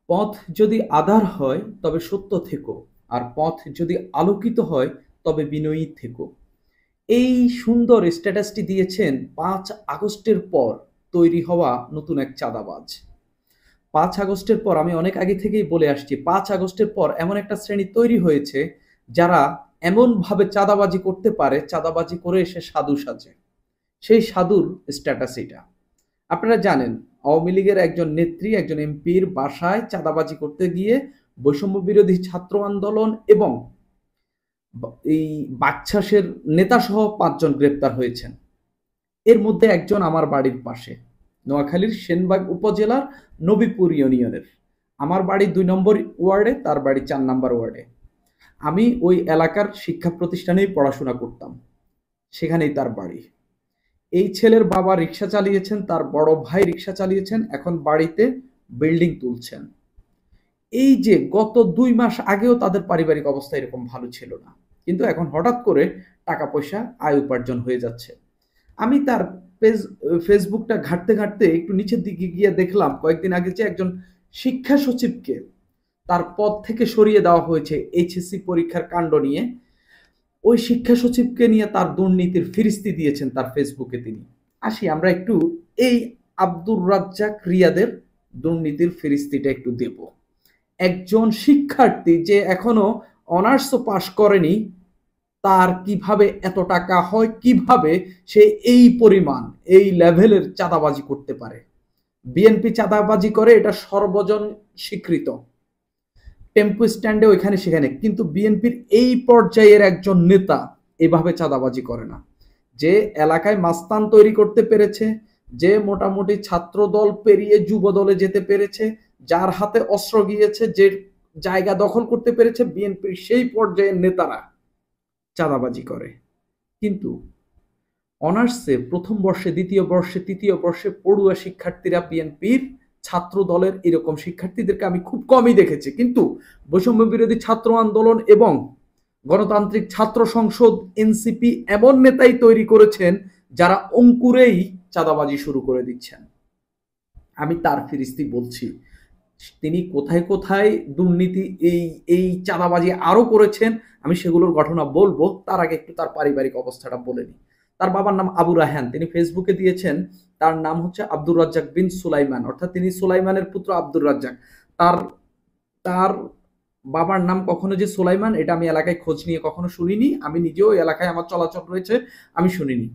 পথ যদি আঁধার হয় তবে সত্য থেকো, আর পথ যদি আলোকিত হয় তবে বিনয়ী থেকো। এই সুন্দর স্ট্যাটাসটি দিয়েছেন ৫ আগস্টের পর তৈরি হওয়া নতুন এক চাঁদাবাজ। ৫ আগস্টের পর আমি অনেক আগে থেকেই বলে আসছি, ৫ আগস্টের পর এমন একটা শ্রেণী তৈরি হয়েছে যারা এমনভাবে চাঁদাবাজি করতে পারে, চাঁদাবাজি করে এসে সাধু সাজে। সেই সাধুর স্ট্যাটাস এটা। আপনারা জানেন আওয়ামী লীগের একজন নেত্রী, একজন এমপির বাসায় চাঁদাবাজি করতে গিয়ে বৈষম্য বিরোধী ছাত্র আন্দোলন এবং এই বাকছাসের নেতাসহ ৫ জন গ্রেপ্তার হয়েছেন। এর মধ্যে একজন আমার বাড়ির পাশে, নোয়াখালীর সেনবাগ উপজেলার নবীপুর ইউনিয়নের। আমার বাড়ি ২ নম্বর ওয়ার্ডে, তার বাড়ি ৪ নম্বর ওয়ার্ডে। আমি ওই এলাকার শিক্ষা প্রতিষ্ঠানেই পড়াশোনা করতাম, সেখানেই তার বাড়ি। এই ছেলের বাবা রিক্সা চালিয়েছেন, তার বড় ভাই রিক্সা চালিয়েছেন, এখন বাড়িতে বিল্ডিং তুলছেন। এই যে গত ২ মাস আগেও তাদের পারিবারিক অবস্থা এরকম ভালো ছিল না, কিন্তু এখন হঠাৎ করে টাকা পয়সা আয় উপার্জন হয়ে যাচ্ছে। আমি তার ফেসবুকটা ঘাঁটতে ঘাঁটতে একটু নিচের দিকে গিয়ে দেখলাম কয়েকদিন আগে যে একজন শিক্ষা সচিবকে তার পদ থেকে সরিয়ে দেওয়া হয়েছে এইচএসসি পরীক্ষার কাণ্ড নিয়ে। ওই শিক্ষা সচিবকে নিয়ে তার দুর্নীতির ফিরিস্তি দিয়েছেন তার ফেসবুকে তিনি। আসি আমরা একটু এই আব্দুর রাজ্জাক রিয়াদের দুর্নীতির ফিরিস্তিটা একটু দেব। একজন শিক্ষার্থী যে এখনো অনার্সও পাশ করেনি, তার কিভাবে এত টাকা হয়, কিভাবে সে এই পরিমাণ এই লেভেলের চাঁদাবাজি করতে পারে। বিএনপি চাঁদাবাজি করে, এটা সর্বজন স্বীকৃত। টেম্পো স্ট্যান্ডে ওইখানে সেখানে, কিন্তু বিএনপির এই পর্যায়ের একজন নেতা এভাবে চাঁদাবাজি করে না। যে এলাকায় মাস্তান তৈরি করতে পেরেছে, যে মোটামুটি ছাত্র দল পেরিয়ে যুব দলে যেতে পেরেছে, যার হাতে অস্ত্র গিয়েছে, যে জায়গা দখল করতে পেরেছে, বিএনপির সেই পর্যায়ের নেতারা চাঁদাবাজি করে। কিন্তু অনার্সে প্রথম বর্ষে, দ্বিতীয় বর্ষে, তৃতীয় বর্ষে পড়ুয়া শিক্ষার্থীরা বিএনপির ছাত্র দলের এরকম শিক্ষার্থীদেরকে আমি খুব কমই দেখেছি। কিন্তু বৈষম্য বিরোধী ছাত্র আন্দোলন এবং গণতান্ত্রিক ছাত্র সংসদ এনসিপি এমন নেতাই তৈরি করেছেন যারা অঙ্কুরেই চাঁদাবাজি শুরু করে দিচ্ছেন। আমি তার ফিরিস্তি বলছি, তিনি কোথায় কোথায় দুর্নীতি এই এই চাঁদাবাজি আরো করেছেন, আমি সেগুলোর ঘটনা বলবো। তার আগে একটু তার পারিবারিক অবস্থাটা বলে নিই। তার বাবার নাম আবু রায়হান, তিনি ফেসবুকে দিয়েছেন তার নাম হচ্ছে আব্দুর রাজ্জাক বিন সুলাইমান, অর্থাৎ তিনি সুলাইমানের পুত্র আব্দুর রাজ্জাক। তার তার বাবার নাম কখনো যে সুলাইমান এটা আমি এলাকায় খোঁজ নিয়ে কখনো শুনিনি, আমি নিজেও এলাকায় আমার চলাচল রয়েছে, আমি শুনিনি।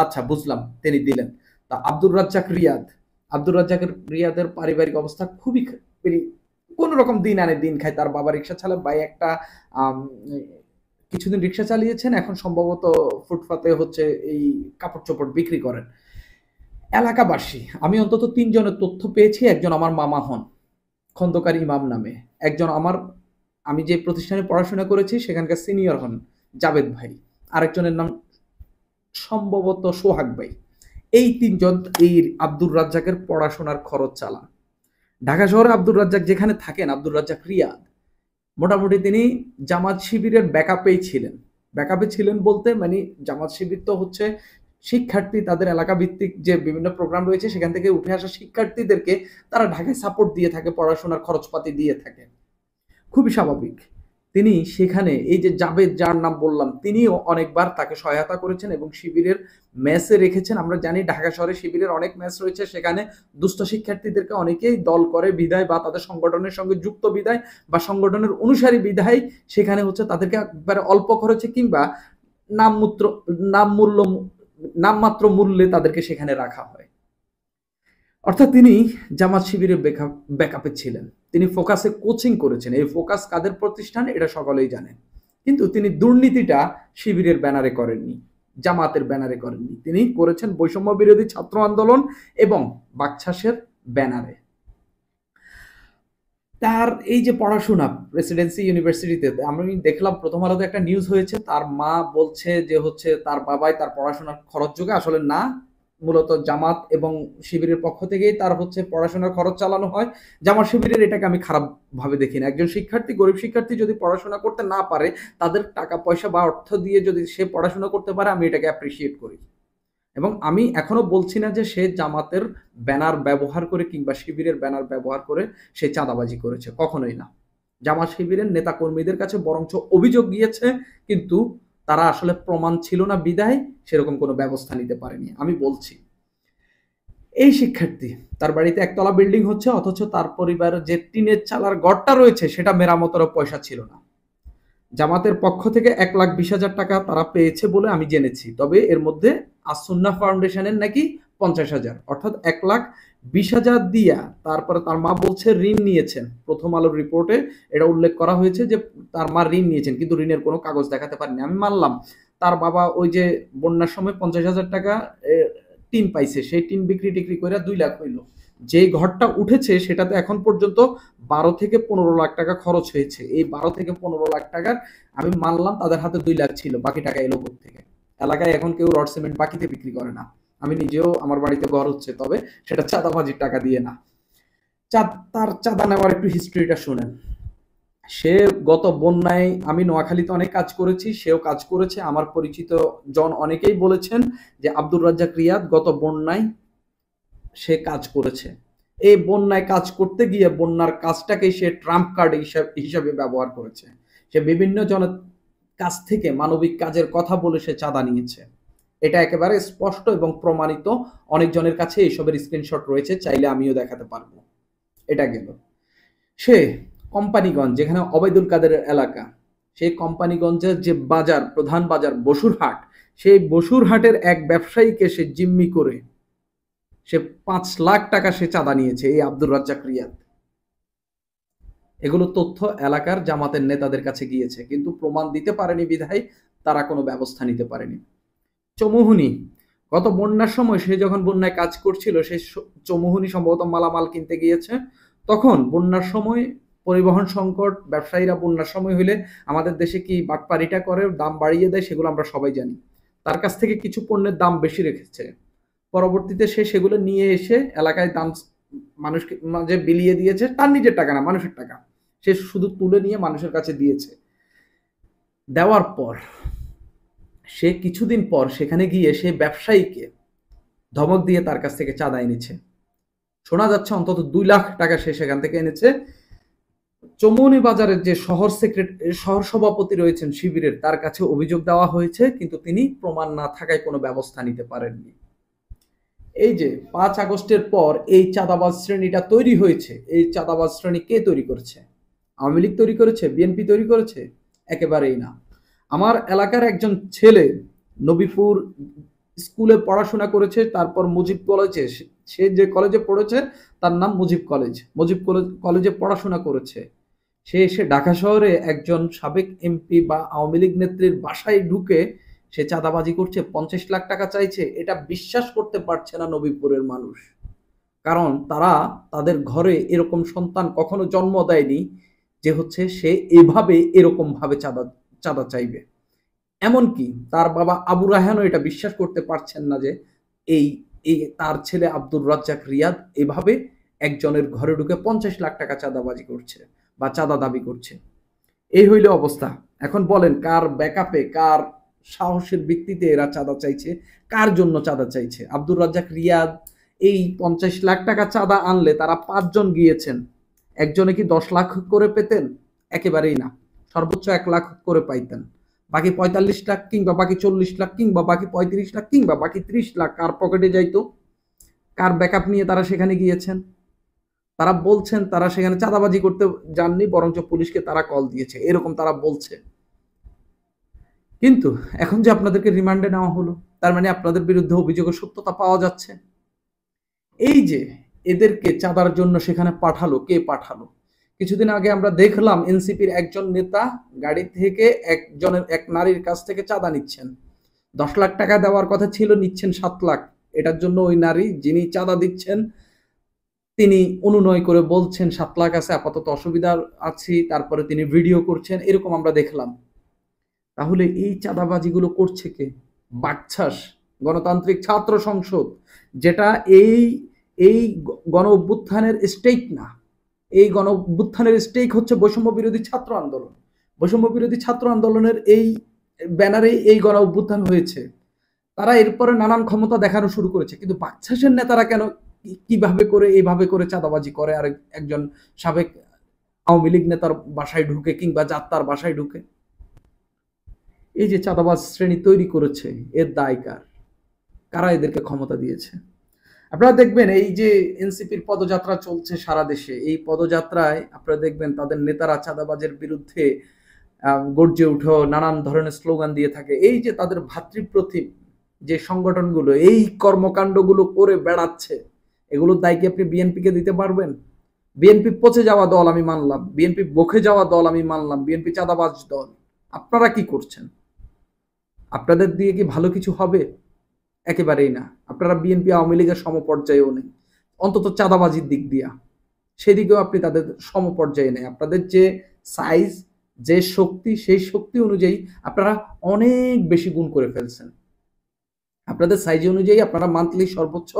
আচ্ছা বুঝলাম, তিনি দিলেন। তা আব্দুর রাজ্জাক রিয়াদ, আব্দুর রাজ্জাকের রিয়াদের পারিবারিক অবস্থা খুবই কোন রকম দিন আনে দিন খায়। তার বাবা রিক্সা চালায়, ভাই একটা কিছুদিন রিক্সা চালিয়েছেন, এখন সম্ভবত ফুটপাতে হচ্ছে এই কাপড় চোপড় বিক্রি করেন। এলাকাবাসী, আমি অন্তত ৩ জনের তথ্য পেয়েছি। একজন আমার মামা হন, খন্দকার ইমাম নামে। একজন আমি যে প্রতিষ্ঠানে পড়াশোনা করেছি সেখানকার সিনিয়র হন জাবেদ ভাই। আরেকজনের নাম সম্ভবত সোহাগ ভাই। এই ৩ জন এই আব্দুর রাজ্জাকের পড়াশোনার খরচ চালান। ঢাকা শহরে আব্দুর রাজ্জাক যেখানে থাকেন, আব্দুর রাজ্জাক রিয়াদ, মোটামুটি তিনি জামাত শিবিরের ব্যাকআপেই ছিলেন। ব্যাকআপে ছিলেন বলতে মানে জামাত শিবির তো হচ্ছে শিক্ষার্থী, তাদের এলাকা ভিত্তিক যে বিভিন্ন প্রোগ্রাম রয়েছে সেখান থেকে উঠে আসা শিক্ষার্থীদেরকে তারা ঢাকায় সাপোর্ট দিয়ে থাকে, পড়াশোনার খরচপাতি দিয়ে থাকে, খুবই স্বাভাবিক। তিনি সেখানে এই যে জাবেদ যার নাম বললাম, তিনিও অনেকবার তাকে সহায়তা করেছেন এবং শিবিরের মেসে রেখেছেন। আমরা জানি ঢাকা শহরে শিবিরের অনেক মেস রয়েছে, সেখানে দুস্থ শিক্ষার্থীদেরকে অনেকেই দল করে বিধায় বা তাদের সংগঠনের সঙ্গে যুক্ত বিধায় বা সংগঠনের অনুসারী বিধায় সেখানে হচ্ছে তাদেরকে একবারে অল্প খরচে কিংবা নামমূত্র নামমূল্য নামমাত্র মূল্যে তাদেরকে সেখানে রাখা হয়। অর্থাৎ তিনি জামাত শিবিরের ব্যাকআপে ছিলেন। তিনি ফোকাসে কোচিং করেছেন। এই ফোকাস কাদের প্রতিষ্ঠান এটা সকলেই জানেন। কিন্তু তিনি দুর্নীতিটা শিবিরের ব্যানারে করেননি, জামাতের ব্যানারে করেননি, তিনি করেছেন বৈষম্য বিরোধী ছাত্র আন্দোলন এবং বাকছাসের ব্যানারে। তার এই যে পড়াশোনা প্রেসিডেন্সি ইউনিভার্সিটিতে, আমি দেখলাম প্রথম আলোতে একটা নিউজ হয়েছে, তার মা বলছে যে হচ্ছে তার বাবাই তার পড়াশোনার খরচ যোগায়। আসলে না, মূলত জামাত এবং শিবিরের পক্ষ থেকেই তার হচ্ছে পড়াশোনার খরচ চালানো হয়। জামাত শিবিরের এটাকে আমি খারাপ ভাবে দেখি না। একজন শিক্ষার্থী, গরিব শিক্ষার্থী যদি পড়াশোনা করতে না পারে, তাদের টাকা পয়সা বা অর্থ দিয়ে যদি সে পড়াশোনা করতে পারে, আমি এটাকে অ্যাপ্রিসিয়েট করি। এবং আমি এখনো বলছি না যে সে জামাতের ব্যানার ব্যবহার করে কিংবা শিবিরের ব্যানার ব্যবহার করে সে চাঁদাবাজি করেছে, কখনোই না। জামাত শিবিরের নেতা কর্মীদের কাছে বরঞ্চ অভিযোগ গিয়েছে, কিন্তু তারা আসলে প্রমাণ ছিল না বিধায় সেরকম কোনো ব্যবস্থা নিতে পারেনি। আমি বলছি, এই শিক্ষার্থী তার বাড়িতে একতলা বিল্ডিং হচ্ছে, অথচ তার পরিবারের যে টিনের চালার ঘরটা রয়েছে সেটা মেরামতেরও পয়সা ছিল না। জামাতের পক্ষ থেকে 1,20,000 টাকা তারা পেয়েছে বলে আমি জেনেছি, তবে এর মধ্যে আসুন্না ফাউন্ডেশনের নাকি 50,000, অর্থাৎ 1,20,000 দিয়া তারপরে তার মা বলছে ঋণ নিয়েছেন। প্রথম আলোর রিপোর্টে এটা উল্লেখ করা হয়েছে যে তার মা ঋণ নিয়েছেন, কিন্তু ঋণের কোনো কাগজ দেখাতে পারেনি। আমি মানলাম তার বাবা ওই যে বন্যার সময় 50,000 টাকা টিন পাইছে, সেই টিন বিক্রি টিক্রি করে 2 লাখ হইল। যে ঘরটা উঠেছে সেটাতে এখন পর্যন্ত 12 থেকে 15 লাখ টাকা খরচ হয়েছে। এই 12 থেকে 15 লাখ টাকার আমি মানলাম তাদের হাতে 2 লাখ ছিল, বাকি টাকা এলো থেকে। এলাকায় এখন কেউ রড সিমেন্ট বাকিতে বিক্রি করে না। আমি নিজেও, আমার বাড়িতে ঘর হচ্ছে, তবে সেটা চাঁদাবাজির টাকা দিয়ে না। তার চাঁদা নেওয়ার একটু হিস্ট্রিটা শুনেন। সে গত বন্যায়, আমি নোয়াখালীতে অনেক কাজ করেছি, সেও কাজ করেছে, আমার পরিচিত জন অনেকেই বলেছেন যে আব্দুর রাজ্জাক রিয়াদ গত বন্যায় সে কাজ করেছে। এই বন্যায় কাজ করতে গিয়ে বন্যার কাজটাকে সে ট্রাম্প কার্ড হিসাবে ব্যবহার করেছে। সে বিভিন্ন জনের কাছ থেকে মানবিক কাজের কথা বলে সে চাঁদা নিয়েছে। এটা একেবারে স্পষ্ট এবং প্রমাণিত। অনেকজনের কাছে এইসবের স্ক্রিনশট রয়েছে, চাইলে আমিও দেখাতে পারবো। এটা গেল। সে কোম্পানিগঞ্জ, যেখানে ওবায়দুল কাদেরের এলাকা, সেই কোম্পানিগঞ্জের যে বাজার, প্রধান বাজার বসুরহাট, সেই বসুরহাটের এক ব্যবসায়ীকে সে জিম্মি করে সে 5 লাখ টাকা সে চাঁদা নিয়েছে, এই আব্দুর রাজ্জাক রিয়াদ। এগুলো তথ্য এলাকার জামাতের নেতাদের কাছে গিয়েছে, কিন্তু প্রমাণ দিতে পারেনি বিধায় তারা কোনো ব্যবস্থা নিতে পারেনি। চমুহুনি, গত বন্যার সময় সে যখন বন্যায় কাজ করছিল, সে চমুহুনি সম্ভবত মালামাল কিনতে গিয়েছে। তখন বন্যার সময় পরিবহন সংকট, ব্যবসায়ীরা বন্যার সময় হইলে আমাদের দেশে কি বাটপারিটা করে, দাম বাড়িয়ে দেয়, সেগুলো আমরা সবাই জানি। তার কাছ থেকে কিছু পণ্যের দাম বেশি রেখেছে, পরবর্তীতে সে সেগুলো নিয়ে এসে এলাকায় দাম মানুষকে মাঝে বিলিয়ে দিয়েছে। তার নিজের টাকা না, মানুষের টাকা সে শুধু তুলে নিয়ে মানুষের কাছে দিয়েছে। দেওয়ার পর সে কিছুদিন পর সেখানে গিয়ে সে ব্যবসায়ীকে ধমক দিয়ে তার কাছ থেকে চাঁদা এনেছে। শোনা যাচ্ছে অন্তত 2 লাখ টাকা সে সেখান থেকে এনেছে। চৌমুহনী বাজারের যে শহর সভাপতি রয়েছেন শিবিরের, তার কাছে অভিযোগ দেওয়া হয়েছে, কিন্তু তিনি প্রমাণ না থাকায় কোনো ব্যবস্থা নিতে পারেননি। এই যে 5 আগস্টের পর এই চাঁদাবাজ শ্রেণীটা তৈরি হয়েছে, এই চাঁদাবাজ শ্রেণী কে তৈরি করেছে? আওয়ামী লীগ তৈরি করেছে? বিএনপি তৈরি করেছে? একেবারেই না। আমার এলাকার একজন ছেলে নবীপুর স্কুলে পড়াশোনা করেছে, তারপর মুজিব কলেজে, সে যে কলেজে পড়েছে তার নাম মুজিব কলেজ, কলেজে পড়াশোনা করেছে। সে এসে ঢাকা শহরে একজন সাবেক এমপি বা আওয়ামী লীগ নেত্রীর বাসায় ঢুকে সে চাঁদাবাজি করছে, 50 লাখ টাকা চাইছে। এটা বিশ্বাস করতে পারছে না নবীপুরের মানুষ, কারণ তারা তাদের ঘরে এরকম সন্তান কখনো জন্ম দেয়নি যে হচ্ছে সে এভাবে এরকম ভাবে চাঁদা চাইবে। এমনকি তার বাবা আবু রায়হানও এটা বিশ্বাস করতে পারছেন না যে এই এই তার ছেলে আব্দুর রাজ্জাক রিয়াদ এভাবে একজনের ঘরে ঢুকে 50 লাখ টাকা চাঁদাবাজি করছে বা চাঁদা দাবি করছে। এই হইল অবস্থা। এখন বলেন কার ব্যাকআপে, কার সাহসের ভিত্তিতে এরা চাঁদা চাইছে, কার জন্য চাঁদা চাইছে? আব্দুর রাজ্জাক রিয়াদ এই 50 লাখ টাকা চাঁদা আনলে তারা 5 জন গিয়েছেন, একজনে কি 10 লাখ করে পেতেন? একেবারেই না, সর্বোচ্চ 1 লাখ করে পাইতেন। বাকি 45 লাখ কিংবা বাকি 40 লাখ কিংবা বাকি 35 লাখ কিংবা বাকি 30 লাখ কার পকেটে যাইতো? কার ব্যাকআপ নিয়ে তারা সেখানে গিয়েছেন? তারা বলছেন তারা সেখানে চাঁদাবাজি করতে যাননি, বরঞ্চ পুলিশকে তারা কল দিয়েছে, এরকম তারা বলছে। কিন্তু এখন যে আপনাদেরকে রিমান্ডে নেওয়া হলো, তার মানে আপনাদের বিরুদ্ধে অভিযোগের সত্যতা পাওয়া যাচ্ছে। এই যে এদেরকে চাঁদার জন্য সেখানে পাঠালো, কে পাঠালো? কিছুদিন আগে আমরা দেখলাম এনসিপির একজন নেতা গাড়ি থেকে এক নারীর কাছ থেকে চাঁদা নিচ্ছেন। 10 লাখ টাকা দেওয়ার কথা ছিল, নিচ্ছেন 7 লাখ। এটার জন্য ওই নারী যিনি চাঁদা দিচ্ছেন তিনি অনুনয় করে বলছেন 7 লাখ আছে, আপাতত অসুবিধা আছি, তারপরে তিনি ভিডিও করছেন, এরকম আমরা দেখলাম। তাহলে এই চাঁদাবাজিগুলো করছে কে? বাকছাস গণতান্ত্রিক ছাত্র সংসদ, যেটা এই এই গণ অভ্যুত্থানের স্টেক না। এই গণ অভ্যুত্থানের স্টেক হচ্ছে বৈষম্য বিরোধী ছাত্র আন্দোলন। বৈষম্য বিরোধী ছাত্র আন্দোলনের এই ব্যানারেই এই গণ অভ্যুত্থান হয়েছে। তারা এরপরে নানান ক্ষমতা দেখানো শুরু করেছে, কিন্তু বাকশাসের নেতারা কেন কিভাবে করে এইভাবে করে চাঁদাবাজি করে, আর একজন সাবেক আওয়ামী লীগ নেতার বাসায় ঢুকে কিংবা যাত্রার বাসায় ঢুকে? এই যে চাঁদাবাজ শ্রেণী তৈরি করেছে, এর দায় কার? কারা এদেরকে ক্ষমতা দিয়েছে? আপনারা দেখবেন এই যে এনসিপির পদযাত্রা চলছে সারা দেশে, এই পদযাত্রায় আপনারা দেখবেন তাদের নেতারা চাঁদাবাজের বিরুদ্ধে গর্জে উঠো নানান ধরনের স্লোগান দিয়ে থাকে। এই যে তাদের ভাতৃপ্রতিম যে সংগঠনগুলো এই কর্মকাণ্ডগুলো করে বেড়াচ্ছে, এগুলোর দায় কি আপনি বিএনপিকে দিতে পারবেন? বিএনপি পচে যাওয়া দল আমি মানলাম, বিএনপি বকে যাওয়া দল আমি মানলাম, বিএনপি চাঁদাবাজ দল। আপনারা কি করছেন? আপনাদের দিয়ে কি ভালো কিছু হবে? একেবারেই না। আপনারা বিএনপি আওয়ামী লীগের সমপর্যায়েও নেই, অন্তত চাঁদাবাজির দিক দিয়া সেদিকেও আপনি তাদের সমপর্যায়ে নেই। আপনাদের যে সাইজ, যে শক্তি, সেই শক্তি অনুযায়ী আপনারা অনেক বেশি গুণ করে ফেলছেন। আপনাদের সাইজ অনুযায়ী আপনারা মান্থলি সর্বোচ্চ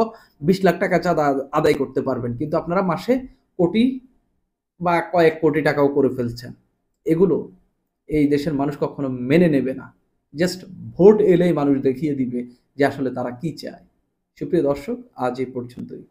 20 লাখ টাকা চাঁদা আদায় করতে পারবেন, কিন্তু আপনারা মাসে কোটি বা কয়েক কোটি টাকাও করে ফেলছেন। এগুলো এই দেশের মানুষ কখনো মেনে নেবে না। জাস্ট ভোট এলেই মানুষ দেখিয়ে দিবে যে আসলে তারা কি চায়। সুপ্রিয় দর্শক, আজ এই পর্যন্তই।